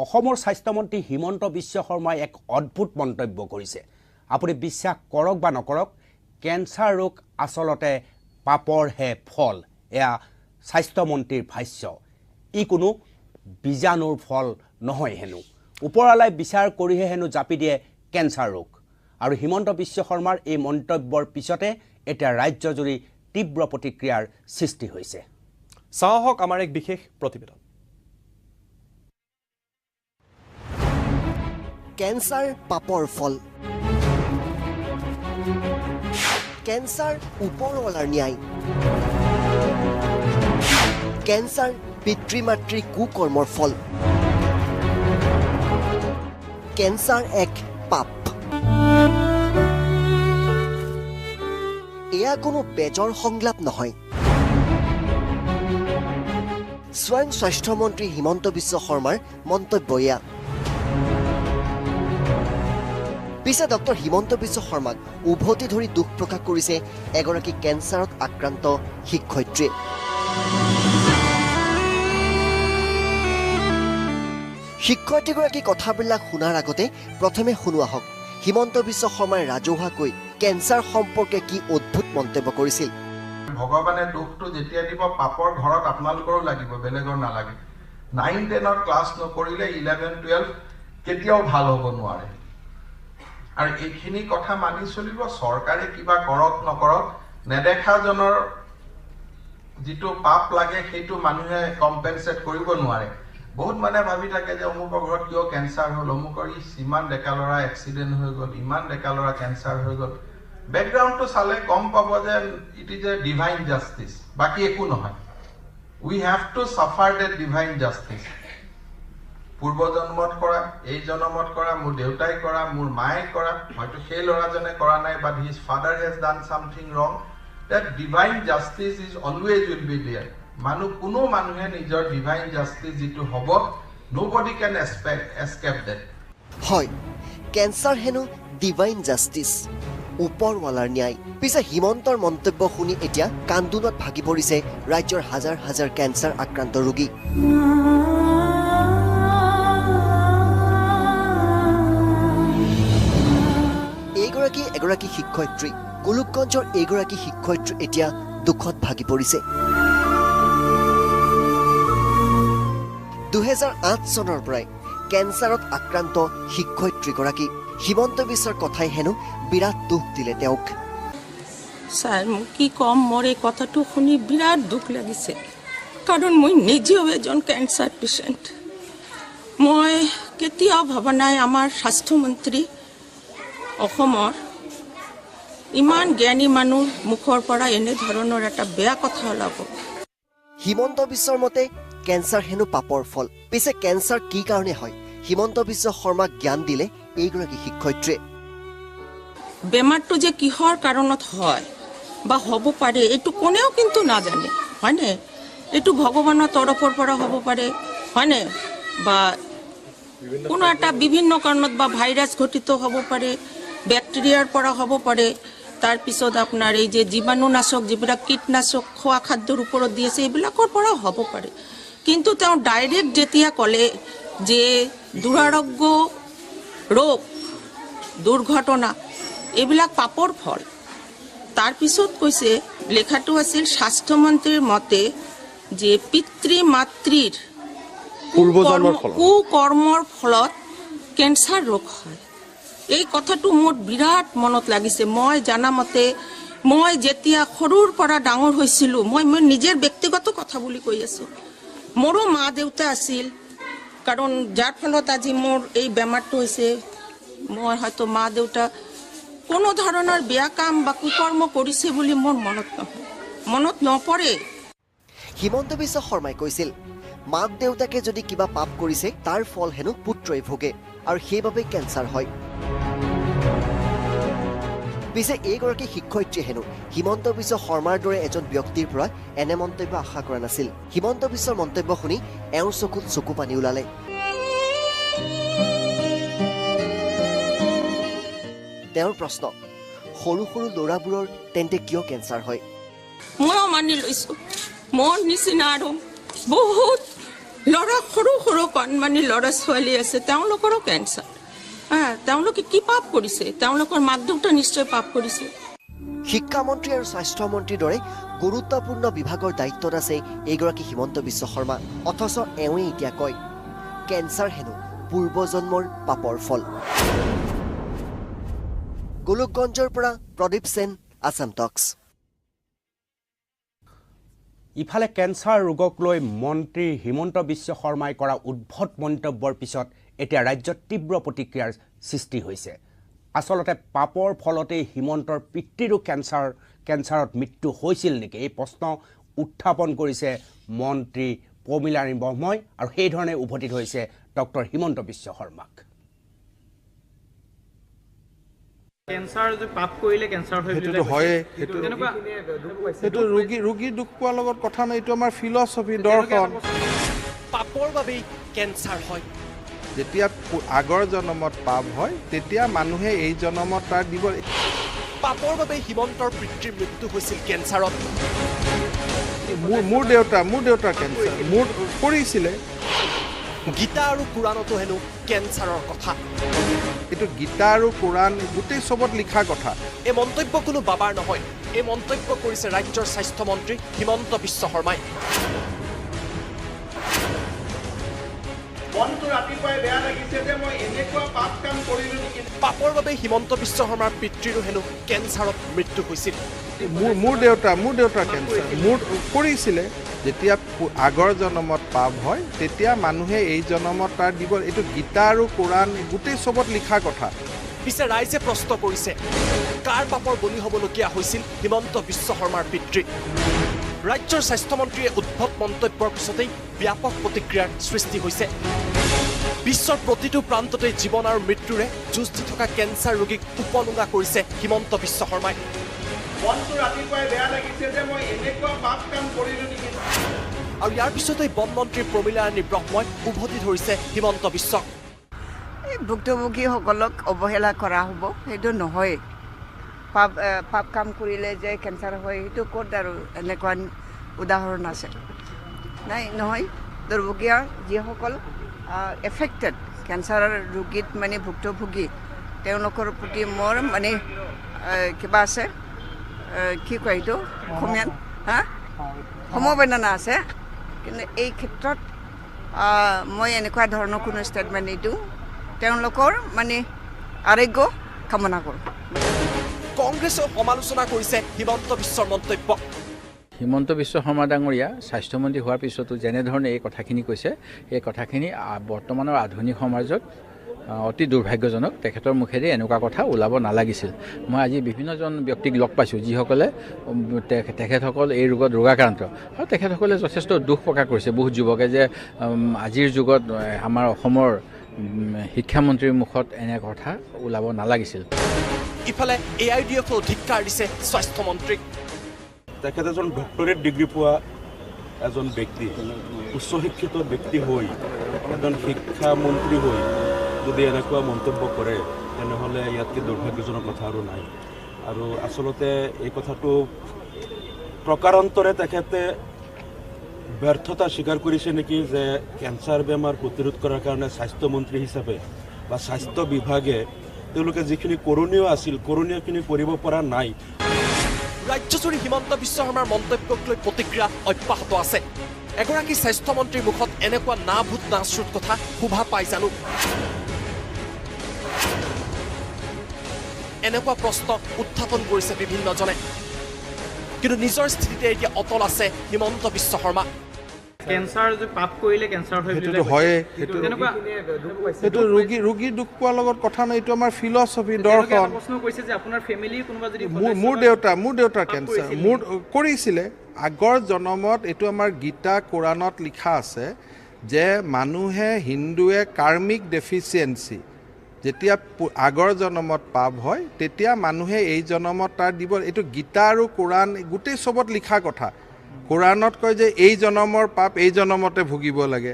অসমৰ স্বাস্থ্যমন্ত্ৰী হিমন্ত বিশ্ব শৰ্মাই এক অদ্ভুত মন্তব্য কৰিছে আপুনি বিশ্বাস কৰক বা নকৰক কেন্সাৰ ৰোগ আসলতে পাপৰ হে ফল এয়া স্বাস্থ্যমন্ত্ৰীৰ ভাষ্য ই কোনো বিজানুৰ ফল নহয় হেনো ওপৰালাই বিচাৰ কৰিহে হেনো জাপি দিয়ে কেন্সাৰ ৰোগ আৰু হিমন্ত বিশ্ব শৰ্মাৰ এই মন্তব্যৰ পিছতে এটা ৰাজ্যজুৰি তীব্ৰ প্ৰতিক্ৰিয়াৰ সৃষ্টি হৈছে চাহক আমাৰ এক বিশেষ প্ৰতিবেদন কেন্সাৰ পাপৰ ফল কেন্সাৰ ওপৰৱালাৰ ন্যায় কেন্সাৰ পিতৃ-মাতৃ কুকৰ্মৰ ফল কেন্সাৰ এক পাপ এয়া কোনো বেজৰ সংলাপ নহয় স্বয়ং স্বাস্থ্যমন্ত্ৰী হিমন্ত বিশ্ব শৰ্মাৰ মন্তব্য এয়া পিছে ডক্টৰ হিমন্ত বিশ্ব শৰ্মাক উভতি ধৰি দুখ প্ৰকাশ কৰিছে এগৰাকী কেন্সাৰত আক্ৰান্ত শিক্ষয়িত্ৰীয়ে শিক্ষয়িত্ৰীগৰাকী কথাবিলাক শুনাৰ আগতে প্ৰথমে শুনোৱা হওক হিমন্ত বিশ্ব শৰ্মাই ৰাজহুৱাকৈ কেন্সাৰ সম্পৰ্কে কি অদ্ভুত মন্তব্য কৰিছিল ভগৱানে দুখটো যেতিয়া দিব পাপৰ ঘৰত আপোনালোকৰো লাগিব বেলেগৰ নালাগে 9-10 ক্লাছ নকৰিলে 11-12 কেতিয়াও ভাল হ'ব নোৱাৰে আৰু এইখিনি কথা মানি চলিব চৰকাৰে কিবা কৰক নকৰক নেদেখাজনৰ যিটো পাপ লাগে সেইটো মানুহে কম্পেনসেট কৰিব নোৱাৰে বহুত মানে ভাবি থাকে যে অমুকৰ ঘৰত কিয় কেন্সাৰ হ'ল অমুকৰ ইমান ডেকা ল'ৰা এক্সিডেণ্ট হৈ গ'ল ইমান ডেকা ল'ৰা কেন্সাৰ হৈ গ'ল বেকগ্ৰাউণ্ডটো চালে গম পাব যে it is a divine justice বাকী একো নহয় we have to suffer that divine justice পূৰ্বজন্মত কৰা এই জন্মত কৰা মোৰ দেউতাই কৰা মোৰ মায়ে কৰা হয়তো সেই ল'ৰাজনে কৰা নাই but his father has done something wrong that divine justice is always will be there কোনো মানুহে নিজৰ ডিভাইন জাষ্টিচ যিটো হ'ব নোবডি কেন এস্কেপ দ্যাট হয় কেন্সাৰ হেনো ডিভাইন জাষ্টিচ ওপৰৱালাৰ ন্যায় পিছে হিমন্তৰ মন্তব্য শুনি এতিয়া কান্দোনত ভাগি পৰিছে ৰাজ্যৰ হাজাৰ হাজাৰ কেন্সাৰ আক্ৰান্ত ৰোগী এগৰাকী শিক্ষয়িত্ৰী গোলকগঞ্জৰ এগৰাকী শিক্ষয়িত্ৰী এতিয়া দুখত ভাগি পৰিছে 2008 চনৰ পৰাই কেন্সাৰত আক্ৰান্ত শিক্ষয়িত্ৰীগৰাকী হিমন্ত বিশ্বৰ কথাই হেনো বিৰাট দুখ দিলে তেওঁক স্যাৰ কি কম মোৰ এই কথাটো শুনি বিৰাট দুখ লাগিছে কাৰণ মই নিজেও এজন কেন্সাৰ পেশেন্ট মই কেতিয়াও ভাবা নাই আমাৰ স্বাস্থ্যমন্ত্ৰী অসমৰ ইমান জ্ঞানী মানুহ মুখৰ পৰা এনে ধৰণৰ এটা বেয়া কথা ওলাব হিমন্ত বিশ্বৰ মতে কেন্সাৰ হেনো পাপৰ ফল পিছে কেন্সাৰ কি কাৰণে হয় হিমন্ত বিশ্ব শৰ্মাক জ্ঞান দিলে এইগৰাকী শিক্ষয়িত্ৰীয়ে বেমাৰটো যে কিহৰ কাৰণত হয় বা হ'ব পাৰে এইটো কোনেও কিন্তু নাজানে হয়নে এইটো ভগৱানৰ তৰফৰ পৰা হ'ব পাৰে হয়নে বা কোনো এটা বিভিন্ন কাৰণত বা ভাইৰাছ ঘটিত হ'ব পাৰে বেক্টেৰিয়াৰ পৰা হ'ব পাৰে তাৰ পিছত আপোনাৰ এই যে জীৱাণুনাশক যিবিলাক কীটনাশক খোৱা খাদ্যৰ ওপৰত দি আছে এইবিলাকৰ পৰা হ'ব পাৰে কিন্তু তেওঁ ডাইৰেক্ট যেতিয়া ক'লে যে দুৰাৰোগ্য ৰোগ দুৰ্ঘটনা এইবিলাক পাপৰ ফল তাৰ পিছত কৈছে লেখাটো আছিল স্বাস্থ্যমন্ত্ৰীৰ মতে যে পিতৃ-মাতৃৰ কুকৰ্মৰ ফলত কেন্সাৰ ৰোগ হয় এই কথাটো মোৰ বিৰাট মনত লাগিছে মই জানা মতে মই যেতিয়া সৰুৰ পৰা ডাঙৰ হৈছিলোঁ মই নিজৰ ব্যক্তিগত কথা বুলি কৈ আছো মোৰো মা দেউতা আছিল কাৰণ যাৰ ফলত আজি মোৰ এই বেমাৰটো হৈছে মই হয়তো মা দেউতা কোনো ধৰণৰ বেয়া কাম বা কুকৰ্ম কৰিছে বুলি মোৰ মনত নপৰে হিমন্ত বিশ্ব শৰ্মাই কৈছিল মাক দেউতাকে যদি কিবা পাপ কৰিছে তাৰ ফল হেনো পুত্ৰই ভোগে আৰু সেইবাবে কেন্সাৰ হয় পিছে এইগৰাকী শিক্ষয়িত্ৰী হেনো হিমন্ত বিশ্ব শৰ্মাৰ দৰে এজন ব্যক্তিৰ পৰা এনে মন্তব্য আশা কৰা নাছিল হিমন্ত বিশ্বৰ মন্তব্য শুনি এওঁৰ চকুত চকু পানী ওলালে তেওঁৰ প্ৰশ্ন সৰু সৰু ল'ৰাবোৰৰ তেন্তে কিয় কেন্সাৰ হয় মই মানি লৈছো মোৰ নিচিনা আৰু বহুত ল'ৰা সৰু সৰু কণমানি ল'ৰা ছোৱালী আছে, তেওঁলোকৰো কেঞ্চাৰ। তেওঁলোকে কি পাপ কৰিছে? তেওঁলোকৰ মাক দেউতা নিশ্চয় পাপ কৰিছে। শিক্ষামন্ত্ৰী আৰু স্বাস্থ্যমন্ত্ৰীৰ দৰে গুৰুত্বপূৰ্ণ বিভাগৰ দায়িত্বত আছে এইগৰাকী হিমন্ত বিশ্ব শৰ্মা। অথচ এওঁৱে এতিয়া কয় কেঞ্চাৰ হেনো পূৰ্বজন্মৰ পাপৰ ফল। গোলকগঞ্জৰ পৰা প্ৰদীপ সেন, আছাম টক্স। ইফালে কেঞ্চাৰ ৰোগক লৈ মন্ত্ৰী হিমন্ত বিশ্ব শৰ্মাই কৰা উদ্ভট মন্তব্যৰ পিছত এতিয়া ৰাজ্যত তীব্ৰ প্ৰতিক্ৰিয়াৰ সৃষ্টি হৈছে। আচলতে পাপৰ ফলতেই হিমন্তৰ পিতৃৰো কেঞ্চাৰত মৃত্যু হৈছিল নেকি? এই প্ৰশ্ন উত্থাপন কৰিছে মন্ত্ৰী প্ৰমীলাৰাণী ব্ৰহ্মই, আৰু সেইধৰণে উভতি ধৰিছে ডক্টৰ হিমন্ত বিশ্ব শৰ্মাক। কেঞ্চাৰ যে পাপ কৰিলে কেঞ্চাৰ হয় সেইটো হয়ে, সেইটো ৰোগী দুখ পোৱাৰ লগত কথা নাই। এইটো আমাৰ ফিলচফি, দৰ্শন। পাপৰ বাবেই কেঞ্চাৰ হয়। যেতিয়া আগৰ জন্মত পাপ হয় তেতিয়া মানুহে এই জন্মত তাৰ দিব। পাপৰ বাবে হিমন্তৰ পিতৃৰ মৃত্যু হৈছিল কেঞ্চাৰত। মোৰ দেউতাৰ কেঞ্চাৰ মোৰ কৰিছিলে। গীতা আৰু কোৰাণতো হেনো কেঞ্চাৰৰ কথা। এইটো গীতা আৰু কোৰাণ গোটেই চবত লিখা কথা। এই মন্তব্য কোনো বাবাৰ নহয়। এই মন্তব্য কৰিছে ৰাজ্যৰ স্বাস্থ্যমন্ত্ৰী হিমন্ত বিশ্ব শৰ্মাই। মনটো ৰাতিপুৱাই বেয়া লাগিছে যে মই এনেকুৱা পাপ কাম কৰিলো নেকি। পাপৰ বাবে হিমন্ত বিশ্ব শৰ্মাৰ পিতৃৰো হেনো কেঞ্চাৰত মৃত্যু হৈছিল। মোৰ দেউতাৰ কেঞ্চাৰ মোৰ কৰিছিলে। যেতিয়া আগৰ জন্মত পাপ হয় তেতিয়া মানুহে এই জন্মত তাৰ দিব। এইটো গীতা আৰু কোৰাণ গোটেই চবত লিখা কথা। পিছে ৰাইজে প্ৰশ্ন কৰিছে, কাৰ পাপৰ বলি হ'বলগীয়া হৈছিল হিমন্ত বিশ্ব শৰ্মাৰ পিতৃ? ৰাজ্যৰ স্বাস্থ্যমন্ত্ৰীয়ে উদ্ভট মন্তব্যৰ পিছতেই ব্যাপক প্ৰতিক্ৰিয়াৰ সৃষ্টি হৈছে। বিশ্বৰ প্ৰতিটো প্ৰান্ততে জীৱন আৰু মৃত্যুৰে যুঁজ দি থকা কেঞ্চাৰ ৰোগীক উপলুঙা কৰিছে হিমন্ত বিশ্ব শৰ্মাই। মনটো ৰাতিপুৱাই বেয়া লাগিছে যে মই এনেকুৱা পাপ কাম কৰিলো নেকি। আৰু ইয়াৰ পিছতেই বন মন্ত্ৰী প্ৰমীলাৰাণী ব্ৰহ্মই উভতি ধৰিছে হিমন্ত বিশ্বক। এই ভুক্তভোগীসকলক অৱহেলা কৰা হ'ব, সেইটো নহয়। পাপ কাম কৰিলে যে কেঞ্চাৰ হয় সেইটো ক'ত আৰু এনেকুৱা উদাহৰণ আছে? নাই, নহয়। দুৰ্ভগীয়া যিসকল এফেক্টেড কেঞ্চাৰৰ ৰোগীত মানে ভুক্তভোগী, তেওঁলোকৰ প্ৰতি মোৰ মানে কিবা আছে, কি কয় এইটো অসমীয়াত, সমবেদনা আছে। কিন্তু এই ক্ষেত্ৰত মই এনেকুৱা ধৰণৰ কোনো ষ্টেটমেণ্ট নিদিওঁ। তেওঁলোকৰ মানে আৰোগ্য কামনা কৰোঁ। কংগ্ৰেছেও সমালোচনা কৰিছে হিমন্ত বিশ্বৰ মন্তব্য। হিমন্ত বিশ্ব শৰ্মা ডাঙৰীয়া স্বাস্থ্যমন্ত্ৰী হোৱাৰ পিছতো যেনেধৰণে এই কথাখিনি কৈছে, এই কথাখিনি বৰ্তমানৰ আধুনিক সমাজত অতি দুৰ্ভাগ্যজনক। তেখেতৰ মুখেদি এনেকুৱা কথা ওলাব নালাগিছিল। মই আজি বিভিন্নজন ব্যক্তিক লগ পাইছোঁ যিসকলে তেখেতসকল এই ৰোগত ৰোগাক্ৰান্ত, আৰু তেখেতসকলে যথেষ্ট দুখ প্ৰকাশ কৰিছে। বহুত যুৱকে যে আজিৰ যুগত আমাৰ অসমৰ শিক্ষামন্ত্ৰীৰ মুখত এনে কথা ওলাব নালাগিছিল। ইফালে AIDF ধিক্কাৰ দিছে স্বাস্থ্যমন্ত্ৰীক। তেখেত এজন ডক্টৰেট ডিগ্ৰী পোৱা এজন ব্যক্তি, উচ্চ শিক্ষিত ব্যক্তি হৈ এজন শিক্ষামন্ত্ৰী হৈ যদি এনেকুৱা মন্তব্য কৰে তেনেহ'লে ইয়াতকৈ দুৰ্ভাগ্যজনক কথা আৰু নাই। আৰু আচলতে এই কথাটো প্ৰকাৰান্তৰে তেখেতে ব্যৰ্থতা স্বীকাৰ কৰিছে নেকি যে কেঞ্চাৰ বেমাৰ প্ৰতিৰোধ কৰাৰ কাৰণে স্বাস্থ্যমন্ত্ৰী হিচাপে বা স্বাস্থ্য বিভাগে তেওঁলোকে যিখিনি কৰণীয় আছিল কৰণীয়খিনি কৰিব পৰা নাই। ৰাজ্যজুৰি হিমন্ত বিশ্ব শৰ্মাৰ মন্তব্যক লৈ প্ৰতিক্ৰিয়া অব্যাহত আছে। এগৰাকী স্বাস্থ্যমন্ত্ৰীৰ মুখত এনেকুৱা না ভূত না শ্ৰুত কথা শোভা পাই জানো? এনেকুৱা প্ৰশ্ন উত্থাপন কৰিছে বিভিন্নজনে। কিন্তু নিজৰ স্থিতিতে এতিয়া অটল আছে হিমন্ত বিশ্ব শৰ্মা। কেঞ্চাৰ যে পাপ কৰিলে কেঞ্চাৰ হয় সেইটো হয়ে, সেইটো ৰোগী দুখ পোৱাৰ লগত কথা নাই। এইটো আমাৰ ফিলচফি, দৰ্শন। প্ৰশ্ন কৰিছে যে আপোনাৰ ফেমিলি কোনোবা যদি মোৰ দেউতাৰ কেঞ্চাৰ মোৰ কৰিছিলে। আগৰ জন্মত এইটো আমাৰ গীতা কোৰাণত লিখা আছে যে মানুহে হিন্দুৱে কাৰ্মিক ডেফিচিয়েঞ্চি, যেতিয়া আগৰ জন্মত পাপ হয় তেতিয়া মানুহে এই জন্মত তাৰ দিব। এইটো গীতা আৰু কোৰাণ গোটেই চবত লিখা কথা। কোৰাণত কয় যে এই জন্মৰ পাপ এই জন্মতে ভুগিব লাগে।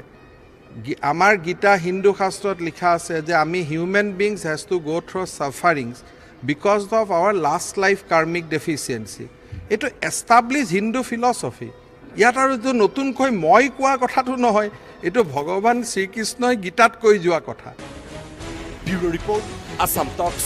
আমাৰ গীতা হিন্দু শাস্ত্ৰত লিখা আছে যে আমি human beings has to go' through sufferings because of our last life karmic deficiency. এইটো এষ্টাব্লিছ হিন্দু ফিলচফি। ইয়াত আৰু নতুনকৈ মই কোৱা কথাটো নহয়, এইটো ভগৱান শ্ৰীকৃষ্ণই গীতাত কৈ যোৱা কথা। ব্যুৰো ৰিপৰ্ট, আছাম টক্স।